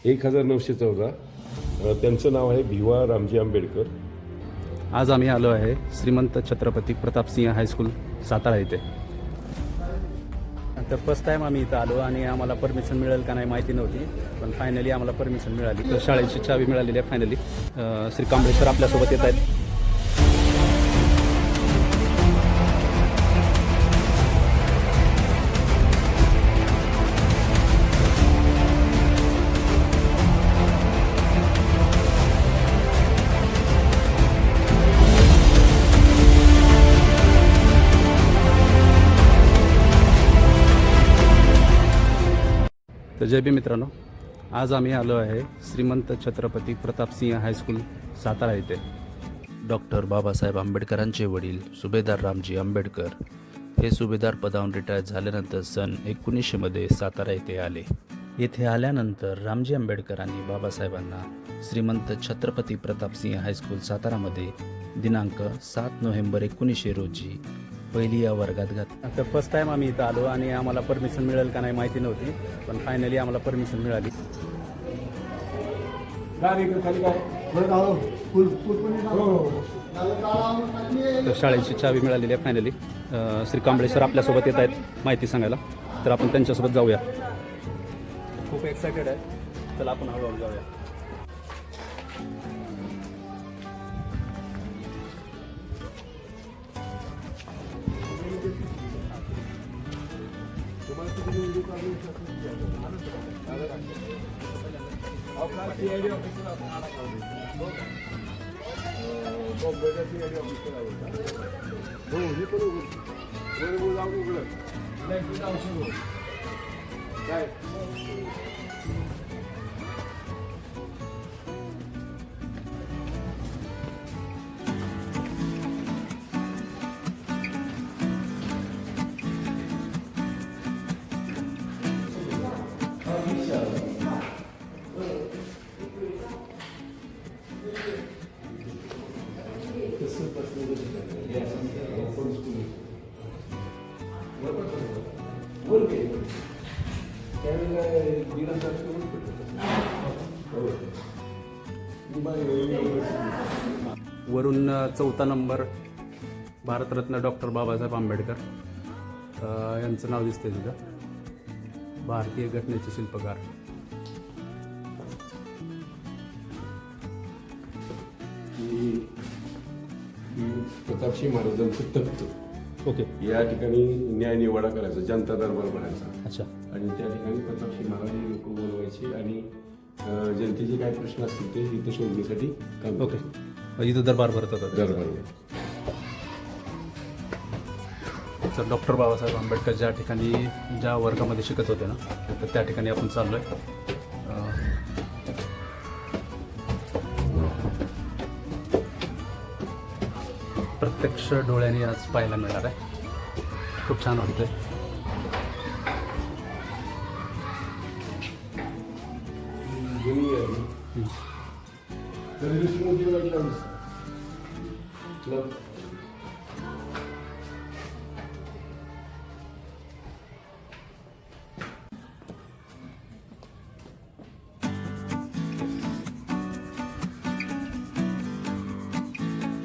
1914. त्यांचं नाव आहे भिवा रामजी आंबेडकर. आज आम्ही आलो आहे श्रीमंत छत्रपती प्रतापसिंह हायस्कूल सातारा इथे. तर फर्स्ट टाईम आम्ही इथं आलो आणि आम्हाला परमिशन मिळेल का नाही माहिती नव्हती, पण फायनली आम्हाला परमिशन मिळाली. तर शाळेची चावी मिळालेली आहे फायनली. श्री कांबळे सर आपल्यासोबत येत आहेत. तर जय बी मित्रांनो, आज आम्ही आलो आहे श्रीमंत छत्रपती प्रतापसिंह हायस्कूल सातारा येथे. डॉक्टर बाबासाहेब आंबेडकरांचे वडील सुभेदार रामजी आंबेडकर हे सुभेदार पदावरून रिटायर झाल्यानंतर सन 1900 मध्ये सातारा येथे आले. येथे आल्यानंतर रामजी आंबेडकरांनी बाबासाहेबांना श्रीमंत छत्रपती प्रतापसिंह हायस्कूल सातारामध्ये दिनांक 7 नोव्हेंबर 1900 रोजी पहिली या वर्गात घातले. तर फर्स्ट टाईम आम्ही इथं आलो आणि आम्हाला परमिशन मिळेल का नाही माहिती नव्हती, पण फायनली आम्हाला परमिशन मिळाली. तर शाळेची चावी मिळालेली आहे फायनली. श्री कांबळे सर आपल्यासोबत येत आहेत माहिती सांगायला, तर आपण त्यांच्यासोबत जाऊया. खूप एक्सायटेड आहे, चला आपण हळूहळू जाऊया. वरून 4था नंबर भारतरत्न डॉक्टर बाबासाहेब आंबेडकर यांचं नाव दिसतंय तिथं. भारतीय घटनेचे शिल्पकार. प्रतापसिंह महाराजांचं तख्त. ओके. या ठिकाणी न्याय निवाडा करायचा, जनता दरबार भरायचा. अच्छा. आणि त्या ठिकाणी प्रतापसिंह महाराज हे लोक बोलवायचे आणि जनतेचे काय प्रश्न असतील ते इथं शोधण्यासाठी काम. ओके. इथं दरबार भरत होता. दरबार. तर डॉक्टर बाबासाहेब आंबेडकर ज्या ठिकाणी ज्या वर्गामध्ये शिकत होते ना, तर त्या ठिकाणी आपण चाललो आहे. प्रत्यक्ष डोळ्याने आज पाहायला मिळणार आहे. खूप छान वाटतंय.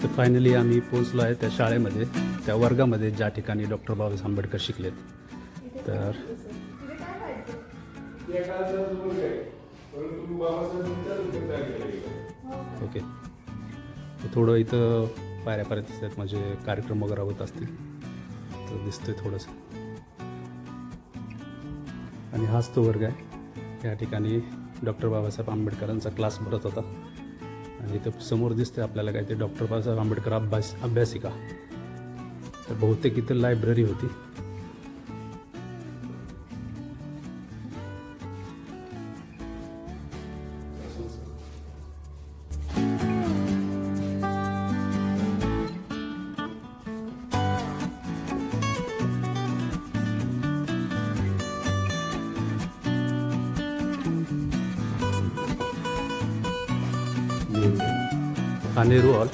तर फायनली आम्ही पोहोचलो आहे त्या शाळेमध्ये, त्या वर्गामध्ये ज्या ठिकाणी डॉक्टर बाबासाहेब आंबेडकर शिकलेत. तर ओके. थोडं इथं पायऱ्या दिसतात, म्हणजे कार्यक्रम वगैरे होत असतील तर दिसतोय थोडंसं. आणि हाच तो वर्ग आहे, या ठिकाणी डॉक्टर बाबासाहेब आंबेडकरांचा क्लास भरत होता. आणि इथं समोर दिसते आपल्याला काय ते डॉक्टर बाबासाहेब आंबेडकर अभ्यासिका. तर बहुतेक इथं लायब्ररी होती. हा नेहरू हॉल.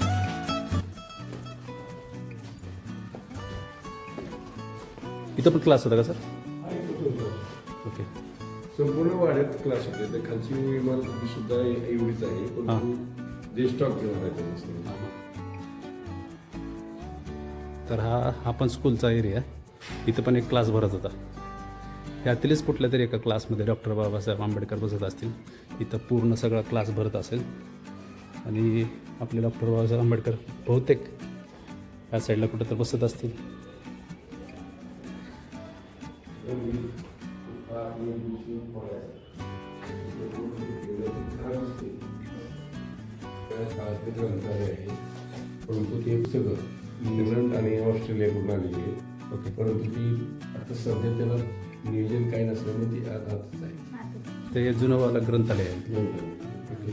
इथं पण क्लास होता का सर? ओके. संपूर्ण वाड्यात क्लास होते तर खालची इमारत सुद्धा एवढीच आहे, परंतु जे स्टॉक घेऊन राहायचं. तर हा पण स्कूलचा एरिया आहे. इथं पण एक क्लास भरत होता. यातीलच कुठल्या तरी एका क्लासमध्ये डॉक्टर बाबासाहेब आंबेडकर बसत असतील. इथं पूर्ण सगळा क्लास भरत असेल आणि आपले डॉक्टर बाबासाहेब आंबेडकर बहुतेक या साईडला कुठं तर बसत असतील. काळातले ग्रंथालय आहे, परंतु ते सगळं इंग्लंड आणि ऑस्ट्रेलियाकडून आलेली आहे. ओके. परंतु ती आता सध्या त्याला नियोजन काही नसल्यामुळे ती आताच आहे. ते जुनंवालं ग्रंथालय आहे.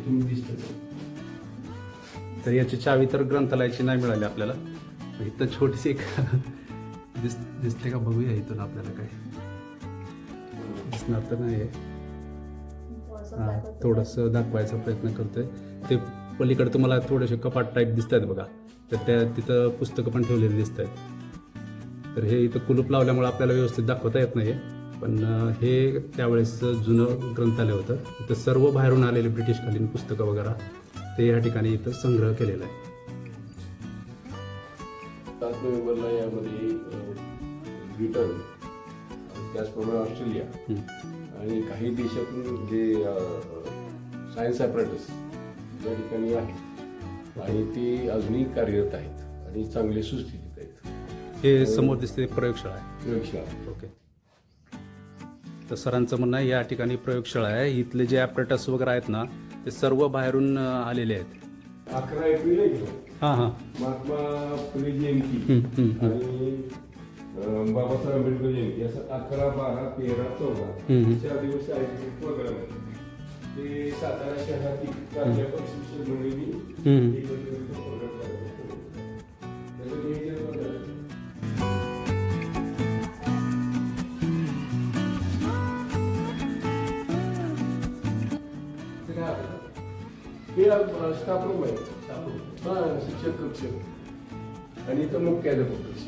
तुम्ही दिसतं तर याची चावी तर ग्रंथालयाची नाही मिळाली आपल्याला. इथं छोटीशी एक दिसते का बघूया इथून आपल्याला काय दिसणार तर नाही आहे. हां, थोडंसं दाखवायचा प्रयत्न करतोय. ते पलीकडे तुम्हाला थोडेसे कपाट टाईप दिसत आहेत बघा, तर तिथं पुस्तकं पण ठेवलेली दिसत आहेत. तर हे इथं कुलूप लावल्यामुळे आपल्याला व्यवस्थित दाखवता येत नाही आहे, पण हे त्यावेळेस जुनं ग्रंथालय होतं. इथं सर्व बाहेरून आलेले ब्रिटिशकालीन पुस्तकं वगैरे ते या ठिकाणी इथं संग्रह केलेला आहे. 7 नोव्हेंबरला यामध्ये ब्रिटन, त्याचप्रमाणे ऑस्ट्रेलिया आणि काही देशातून जे सायन्स ॲपरेटस या ठिकाणी आहेत आणि ते अजूनही कार्यरत आहेत आणि चांगले सुस्थितीत आहेत. हे समोर दिसते प्रयोगशाळा आहे. प्रयोगशाळा. ओके. तर सरांचं म्हणणं आहे या ठिकाणी प्रयोगशाळा आहे. इथले जे ॲपरेटस वगैरे आहेत ना ते सर्व बाहेरून आलेले आहेत. 11 एप्रिल आहे हां हां. महात्मा फुले जयंती आणि बाबासाहेब आंबेडकर जयंती असं 11, 12, 13, 14 4 दिवस सायंटिफिक प्रोग्राम आहे. ते सातारा शहरातील प्राध्यापक शिक्षक मंडळींनी एकत्रित प्रोग्राम करायचा. त्याचं नियोजन पण करायचं. हे स्टाफ रूम आहे. हां, शिक्षक कक्ष आणि इथं मुख्याध्यापक कक्ष.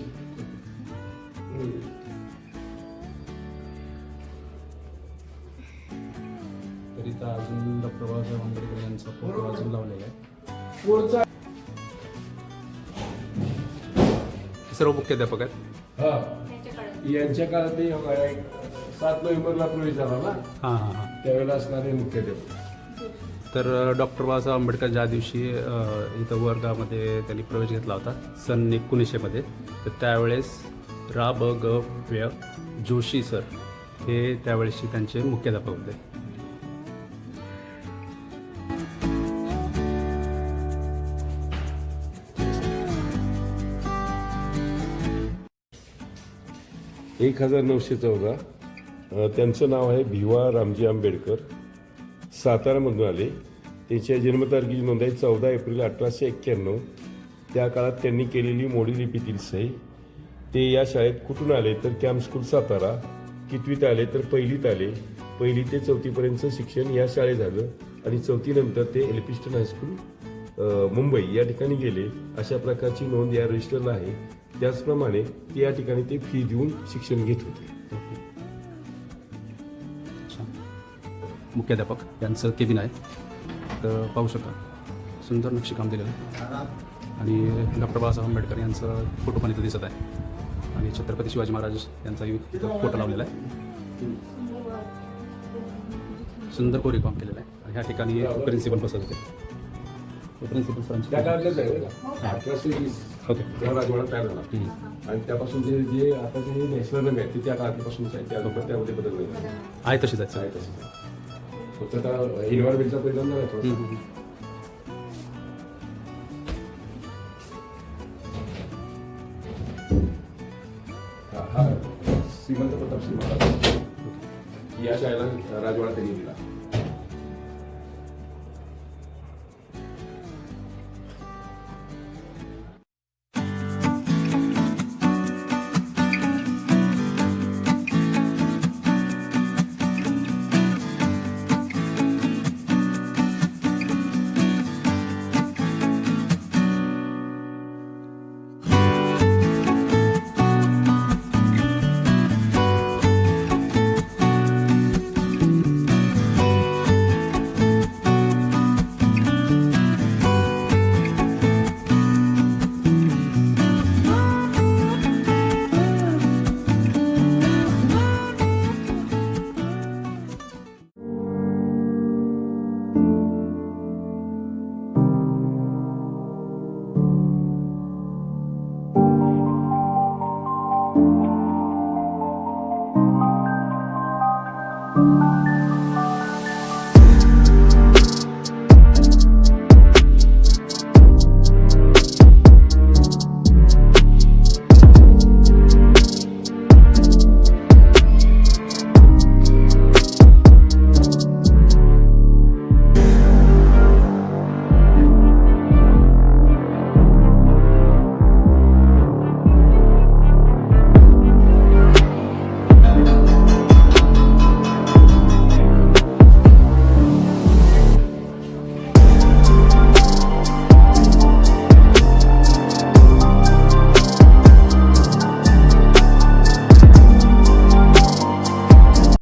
तर इथं अजून डॉक्टर बाबासाहेब आंबेडकर यांचा फोटो अजून लावलेला आहे. पुढचा सर्व मुख्याध्यापक आहेत. हा, यांच्या काळात 7 नोव्हेंबरला प्रवेश झाला ना, हां हां हां. त्यावेळेला असणारे मुख्याध्यापक. तर डॉक्टर बाबासाहेब आंबेडकर ज्या दिवशी इथं वर्गामध्ये त्यांनी प्रवेश घेतला होता सन 1900 तर त्यावेळेस रा ब ग व्य जोशी सर हे त्यावेळेसचे त्यांचे मुख्याध्यापक होते. – 1914 त्यांचं नाव आहे भिवा रामजी आंबेडकर. सातारामधून आले. त्यांच्या जन्मतारखेची नोंद आहे 14 एप्रिल 1891. त्या काळात त्यांनी केलेली मोडी लिपीतील सही. ते या शाळेत कुठून आले तर कॅम्प स्कूल सातारा. कितवीत आले तर पहिलीत आले. 1ली ते 4थीपर्यंतचं शिक्षण या शाळेत झालं आणि 4थी नंतर ते एल्फिस्टन हायस्कूल मुंबई या ठिकाणी गेले. अशा प्रकारची नोंद या रजिस्टरला आहे. त्याचप्रमाणे या ठिकाणी ते फी देऊन शिक्षण घेत होते. मुख्याध्यापक यांचं केबिन आहे. तर पाहू शकता सुंदर नक्षीकाम दिलेलं आहे आणि डॉक्टर बाबासाहेब आंबेडकर यांचं फोटो पण इथं दिसत आहे आणि छत्रपती शिवाजी महाराज यांचाही इथं फोटो लावलेला आहे. सुंदर कोरीव केलेलं आहे आणि ह्या ठिकाणी प्रिन्सिपल बसत होते. प्रिन्सिपल त्या सरांची काळातलंच आहे 1820 ओके. तेव्हा राजवाडा तयार झाला आणि त्यापासून जे आता जे नॅशनल रंग आहे ते त्या काळापासूनच आहे. त्यामध्ये बदल नाही आहे तशीच आहे. आहे तसं. फक्त आता एन्व्हायरमेंटचा परिणाम नाही थोडासा. हा श्रीमंत प्रताप सिंह महाराज या शाळेला राजवाडा त्यांनी दिला.